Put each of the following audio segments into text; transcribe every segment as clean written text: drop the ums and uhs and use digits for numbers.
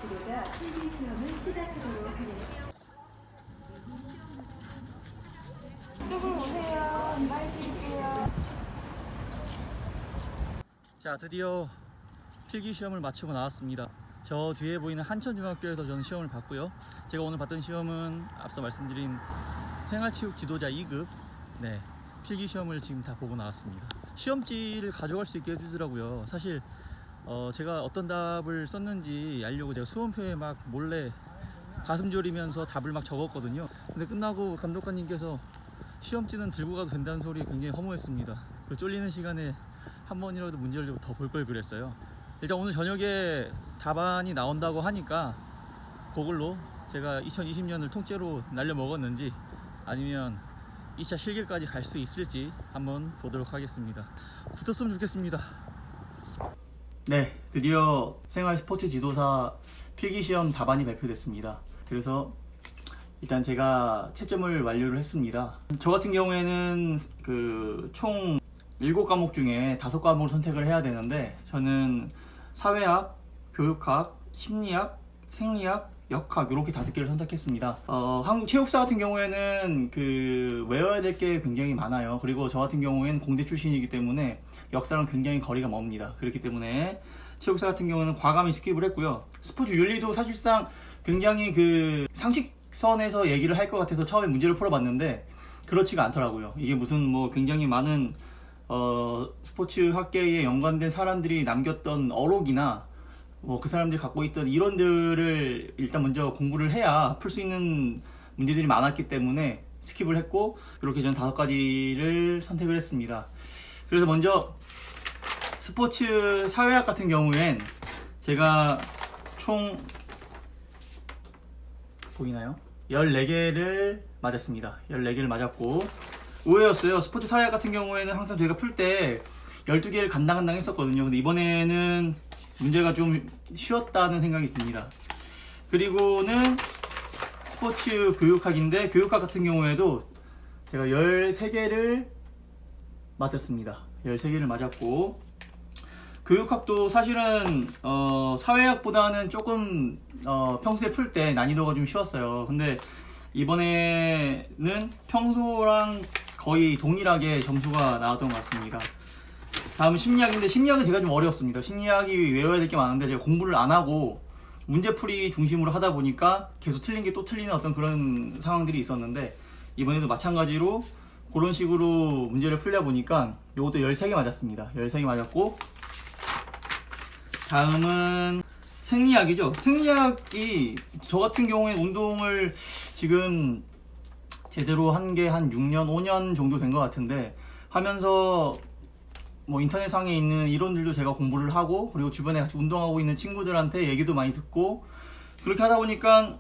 지도자 필기 시험을 시작하도록 하겠습니다. 이쪽으로 오세요. 인사해 드릴게요. 자, 드디어 필기 시험을 마치고 나왔습니다. 저 뒤에 보이는 한천중학교에서 저는 시험을 봤고요. 제가 오늘 봤던 시험은 앞서 말씀드린 생활체육 지도자 2급 필기 시험을 지금 다 보고 나왔습니다. 시험지를 가져갈 수 있게 해주더라고요. 사실 제가 어떤 답을 썼는지 알려고 제가 수험표에 막 몰래 가슴 졸이면서 답을 막 적었거든요. 근데 끝나고 감독관님께서 시험지는 들고 가도 된다는 소리 굉장히 허무했습니다. 그 쫄리는 시간에 한 번이라도 문제를 더 볼 걸 그랬어요. 일단 오늘 저녁에 답안이 나온다고 하니까 그걸로 제가 2020년을 통째로 날려 먹었는지 아니면 2차 실기까지 갈 수 있을지 한번 보도록 하겠습니다. 붙었으면 좋겠습니다. 네, 드디어 생활 스포츠 지도사 필기시험 답안이 발표됐습니다. 그래서 일단 제가 채점을 완료를 했습니다. 저 같은 경우에는 총 7과목 중에 5과목을 선택을 해야 되는데 저는 사회학, 교육학, 심리학, 생리학, 역학 이렇게 5개를 선택했습니다. 한국 체육사 같은 경우에는 외워야 될 게 굉장히 많아요. 그리고 저 같은 경우에는 공대 출신이기 때문에 역사랑 굉장히 거리가 멉니다. 그렇기 때문에 체육사 같은 경우는 과감히 스킵을 했고요. 스포츠 윤리도 사실상 굉장히 상식선에서 얘기를 할 것 같아서 처음에 문제를 풀어봤는데 그렇지가 않더라고요. 이게 무슨 굉장히 많은 스포츠 학계에 연관된 사람들이 남겼던 어록이나 그 사람들이 갖고 있던 이론들을 일단 먼저 공부를 해야 풀 수 있는 문제들이 많았기 때문에 스킵을 했고 이렇게 저는 5가지를 선택을 했습니다. 그래서 먼저 스포츠 사회학 같은 경우엔 제가 총 보이나요? 14개를 맞았습니다. 14개를 맞았고 의외였어요. 스포츠 사회학 같은 경우에는 항상 저희가 풀 때 12개를 간당간당 했었거든요. 근데 이번에는 문제가 좀 쉬웠다는 생각이 듭니다. 그리고는 스포츠 교육학인데 교육학 같은 경우에도 제가 13개를 맞았습니다. 13개를 맞았고 교육학도 사실은 사회학보다는 조금 평소에 풀 때 난이도가 좀 쉬웠어요. 근데 이번에는 평소랑 거의 동일하게 점수가 나왔던 것 같습니다. 다음 심리학인데 심리학은 제가 좀 어려웠습니다. 심리학이 외워야 될 게 많은데 제가 공부를 안 하고 문제풀이 중심으로 하다 보니까 계속 틀린 게 또 틀리는 어떤 그런 상황들이 있었는데 이번에도 마찬가지로 그런 식으로 문제를 풀다 보니까 이것도 13개 맞았습니다. 13개 맞았고 다음은 생리학이죠. 생리학이 저 같은 경우에 운동을 지금 제대로 한 게 한 6년, 5년 정도 된 것 같은데 하면서 인터넷상에 있는 이론들도 제가 공부를 하고 그리고 주변에 같이 운동하고 있는 친구들한테 얘기도 많이 듣고 그렇게 하다 보니까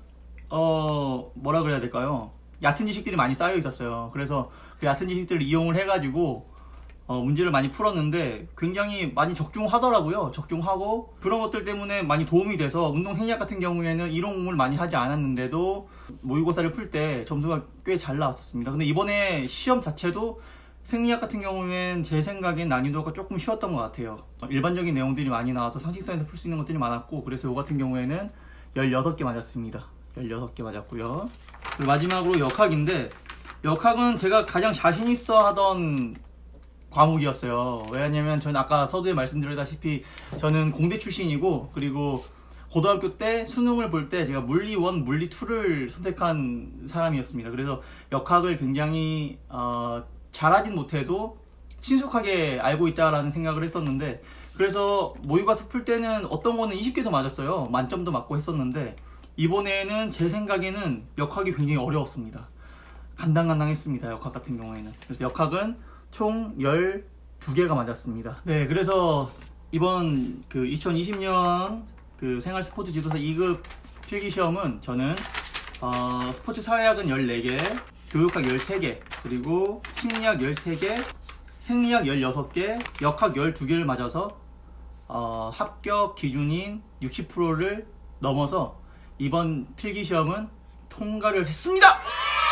뭐라 그래야 될까요? 얕은 지식들이 많이 쌓여 있었어요. 그래서 그 얕은 지식들을 이용을 해가지고 문제를 많이 풀었는데 굉장히 많이 적중하더라고요. 적중하고 그런 것들 때문에 많이 도움이 돼서 운동 생리학 같은 경우에는 이론 공부를 많이 하지 않았는데도 모의고사를 풀 때 점수가 꽤 잘 나왔었습니다. 근데 이번에 시험 자체도 생리학 같은 경우에는 제 생각엔 난이도가 조금 쉬웠던 것 같아요. 일반적인 내용들이 많이 나와서 상식선에서 풀 수 있는 것들이 많았고 그래서 이 같은 경우에는 16개 맞았습니다. 16개 맞았고요. 그리고 마지막으로 역학인데 역학은 제가 가장 자신 있어 하던 과목이었어요. 왜냐면 저는 아까 서두에 말씀드렸다시피 저는 공대 출신이고 그리고 고등학교 때 수능을 볼 때 제가 물리 1, 물리 2를 선택한 사람이었습니다. 그래서 역학을 굉장히 잘하진 못해도 친숙하게 알고 있다라는 생각을 했었는데 그래서 모의고사 풀 때는 어떤 거는 20개도 맞았어요. 만점도 맞고 했었는데 이번에는 제 생각에는 역학이 굉장히 어려웠습니다. 간당간당했습니다. 역학 같은 경우에는. 그래서 역학은 총 12개가 맞았습니다. 네, 그래서 이번 2020년 생활 스포츠 지도사 2급 필기시험은 저는 스포츠 사회학은 14개, 교육학 13개, 그리고 심리학 13개, 생리학 16개, 역학 12개를 맞아서 합격 기준인 60%를 넘어서 이번 필기시험은 통과를 했습니다!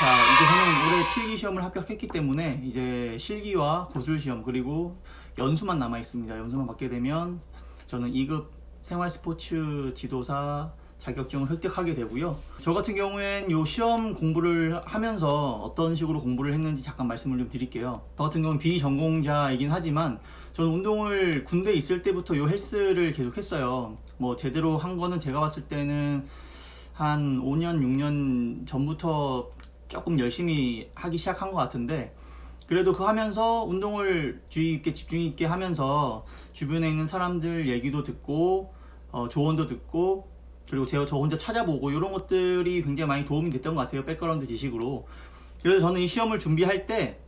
자, 이제 저는 올해 필기시험을 합격했기 때문에 이제 실기와 고술시험 그리고 연수만 남아 있습니다. 연수만 받게 되면 저는 2급 생활 스포츠 지도사 자격증을 획득하게 되고요. 저 같은 경우엔 요 시험 공부를 하면서 어떤 식으로 공부를 했는지 잠깐 말씀을 좀 드릴게요. 저 같은 경우는 비전공자이긴 하지만 저는 운동을 군대에 있을 때부터 요 헬스를 계속 했어요. 뭐 제대로 한 거는 제가 봤을 때는 한 5년, 6년 전부터 조금 열심히 하기 시작한 것 같은데, 그래도 그 하면서 운동을 주의 있게 집중 있게 하면서 주변에 있는 사람들 얘기도 듣고 조언도 듣고, 그리고 제가 저 혼자 찾아보고 이런 것들이 굉장히 많이 도움이 됐던 것 같아요. 백그라운드 지식으로. 그래서 저는 이 시험을 준비할 때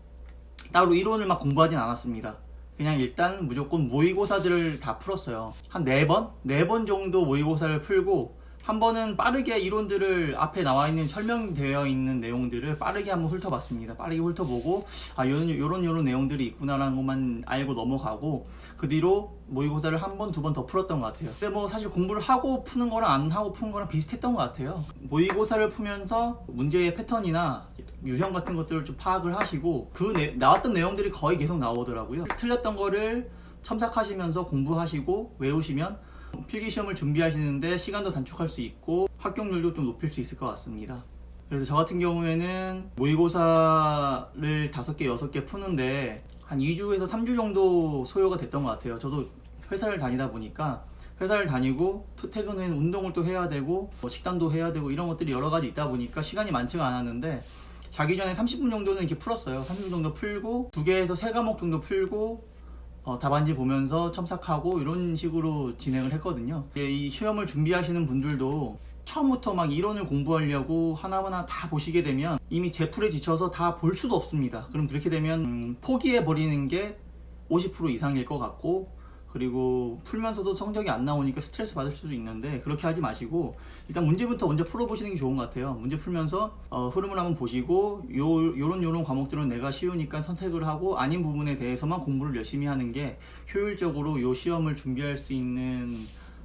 따로 이론을 막 공부하진 않았습니다. 그냥 일단 무조건 모의고사들을 다 풀었어요. 한 4번 정도 모의고사를 풀고, 한 번은 빠르게 이론들을 앞에 나와 있는 설명되어 있는 내용들을 빠르게 한번 훑어봤습니다. 빠르게 훑어보고 요런 내용들이 있구나라는 것만 알고 넘어가고, 그 뒤로 모의고사를 한 번, 2번 더 풀었던 것 같아요. 근데 뭐 사실 공부를 하고 푸는 거랑 안 하고 푸는 거랑 비슷했던 것 같아요. 모의고사를 풀면서 문제의 패턴이나 유형 같은 것들을 좀 파악을 하시고, 나왔던 내용들이 거의 계속 나오더라고요. 틀렸던 거를 첨삭하시면서 공부하시고 외우시면 필기시험을 준비하시는데 시간도 단축할 수 있고 합격률도 좀 높일 수 있을 것 같습니다. 그래서 저 같은 경우에는 모의고사를 5개, 6개 푸는데 한 2주에서 3주 정도 소요가 됐던 것 같아요. 저도 회사를 다니다 보니까, 회사를 다니고 퇴근 후에는 운동을 또 해야 되고 식단도 해야 되고 이런 것들이 여러 가지 있다 보니까 시간이 많지가 않았는데, 자기 전에 30분 정도는 이렇게 풀었어요. 30분 정도 풀고 2개에서 3과목 정도 풀고 답안지 보면서 첨삭하고 이런 식으로 진행을 했거든요. 이 시험을 준비하시는 분들도 처음부터 막 이론을 공부하려고 하나하나 다 보시게 되면 이미 제풀에 지쳐서 다 볼 수도 없습니다. 그럼 그렇게 되면 포기해 버리는 게 50% 이상일 것 같고, 그리고 풀면서도 성적이 안 나오니까 스트레스 받을 수도 있는데, 그렇게 하지 마시고 일단 문제부터 먼저 풀어보시는 게 좋은 것 같아요. 문제 풀면서 흐름을 한번 보시고 요런 과목들은 내가 쉬우니까 선택을 하고, 아닌 부분에 대해서만 공부를 열심히 하는 게 효율적으로 요 시험을 준비할 수 있는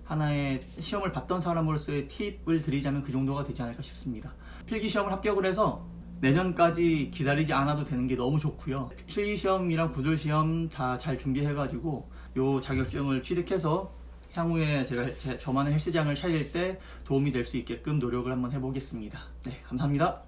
하나의, 시험을 봤던 사람으로서의 팁을 드리자면 그 정도가 되지 않을까 싶습니다. 필기시험을 합격을 해서 내년까지 기다리지 않아도 되는 게 너무 좋고요. 필기시험이랑 구술시험 다 잘 준비해가지고 요 자격증을 취득해서 향후에 제가 저만의 헬스장을 차릴 때 도움이 될 수 있게끔 노력을 한번 해보겠습니다. 네, 감사합니다.